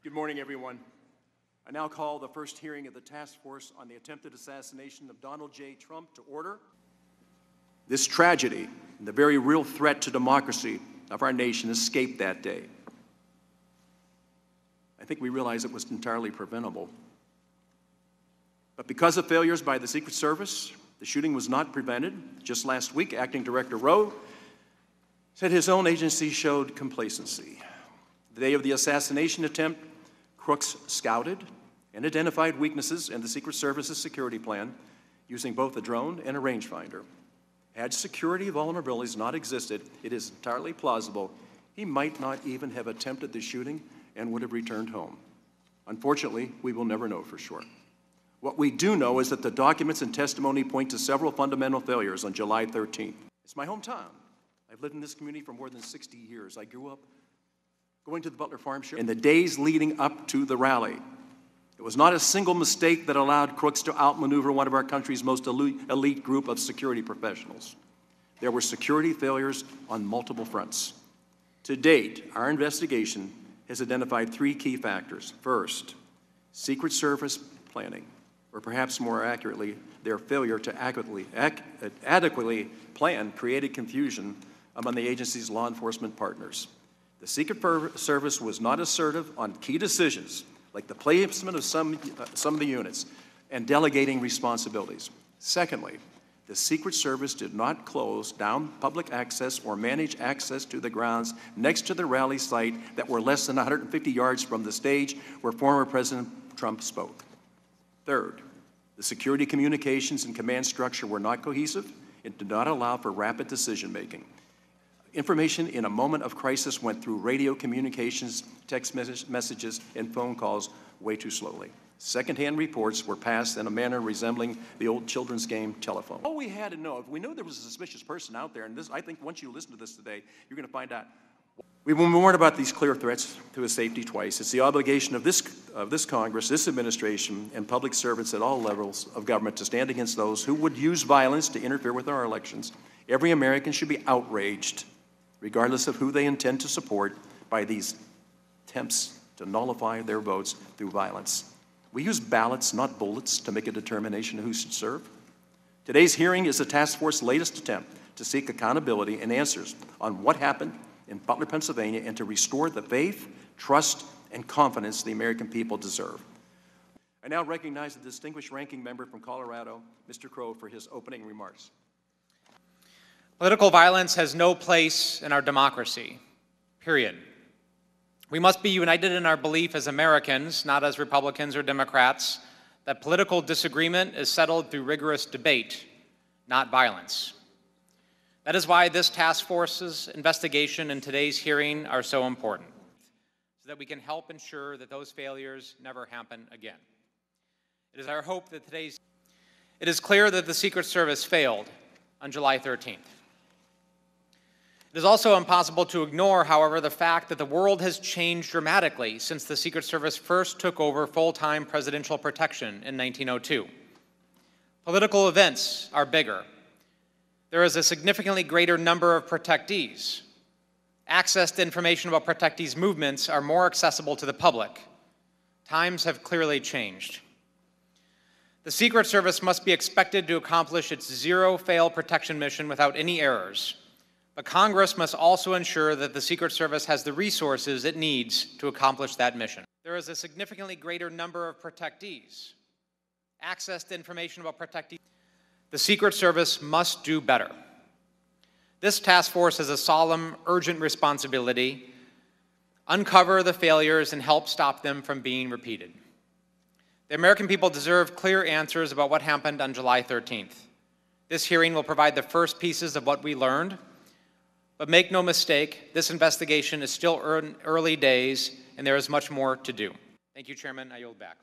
Good morning, everyone. I now call the first hearing of the task force on the attempted assassination of Donald J. Trump to order. This tragedy and the very real threat to democracy of our nation escaped that day. I think we realize it was entirely preventable. But because of failures by the Secret Service, the shooting was not prevented. Just last week, Acting Director Rowe said his own agency showed complacency. The day of the assassination attempt, Crooks scouted and identified weaknesses in the Secret Service's security plan using both a drone and a rangefinder. Had security vulnerabilities not existed, it is entirely plausible he might not even have attempted the shooting and would have returned home. Unfortunately, we will never know for sure. What we do know is that the documents and testimony point to several fundamental failures on July 13th. It's my hometown. I've lived in this community for more than 60 years. I grew up going to the Butler Farm Show in the days leading up to the rally. It was not a single mistake that allowed Crooks to outmaneuver one of our country's most elite group of security professionals. There were security failures on multiple fronts. To date, our investigation has identified three key factors. First, Secret Service planning, or perhaps more accurately, their failure to adequately plan created confusion among the agency's law enforcement partners. The Secret Service was not assertive on key decisions, like the placement of some of the units and delegating responsibilities. Secondly, the Secret Service did not close down public access or manage access to the grounds next to the rally site that were less than 150 yards from the stage where former President Trump spoke. Third, the security communications and command structure were not cohesive and did not allow for rapid decision-making. Information in a moment of crisis went through radio communications, text messages, and phone calls way too slowly. Second-hand reports were passed in a manner resembling the old children's game telephone. All we had to know, if we knew there was a suspicious person out there, and this, I think once you listen to this today, you're going to find out. We've been warned about these clear threats to his safety twice. It's the obligation of this Congress, this administration, and public servants at all levels of government to stand against those who would use violence to interfere with our elections. Every American should be outraged, regardless of who they intend to support, by these attempts to nullify their votes through violence. We use ballots, not bullets, to make a determination of who should serve. Today's hearing is the task force's latest attempt to seek accountability and answers on what happened in Butler, Pennsylvania, and to restore the faith, trust, and confidence the American people deserve. I now recognize the distinguished ranking member from Colorado, Mr. Rowe, for his opening remarks. Political violence has no place in our democracy, period. We must be united in our belief as Americans, not as Republicans or Democrats, that political disagreement is settled through rigorous debate, not violence. That is why this task force's investigation and today's hearing are so important, so that we can help ensure that those failures never happen again. It is our hope that it is clear that the Secret Service failed on July 13th. It is also impossible to ignore, however, the fact that the world has changed dramatically since the Secret Service first took over full-time presidential protection in 1902. Political events are bigger. There is a significantly greater number of protectees. Access to information about protectees' movements are more accessible to the public. Times have clearly changed. The Secret Service must be expected to accomplish its zero-fail protection mission without any errors. But Congress must also ensure that the Secret Service has the resources it needs to accomplish that mission. There is a significantly greater number of protectees. Access to information about protectees. The Secret Service must do better. This task force has a solemn, urgent responsibility: uncover the failures and help stop them from being repeated. The American people deserve clear answers about what happened on July 13th. This hearing will provide the first pieces of what we learned. But make no mistake, this investigation is still early days, and there is much more to do. Thank you, Chairman. I yield back.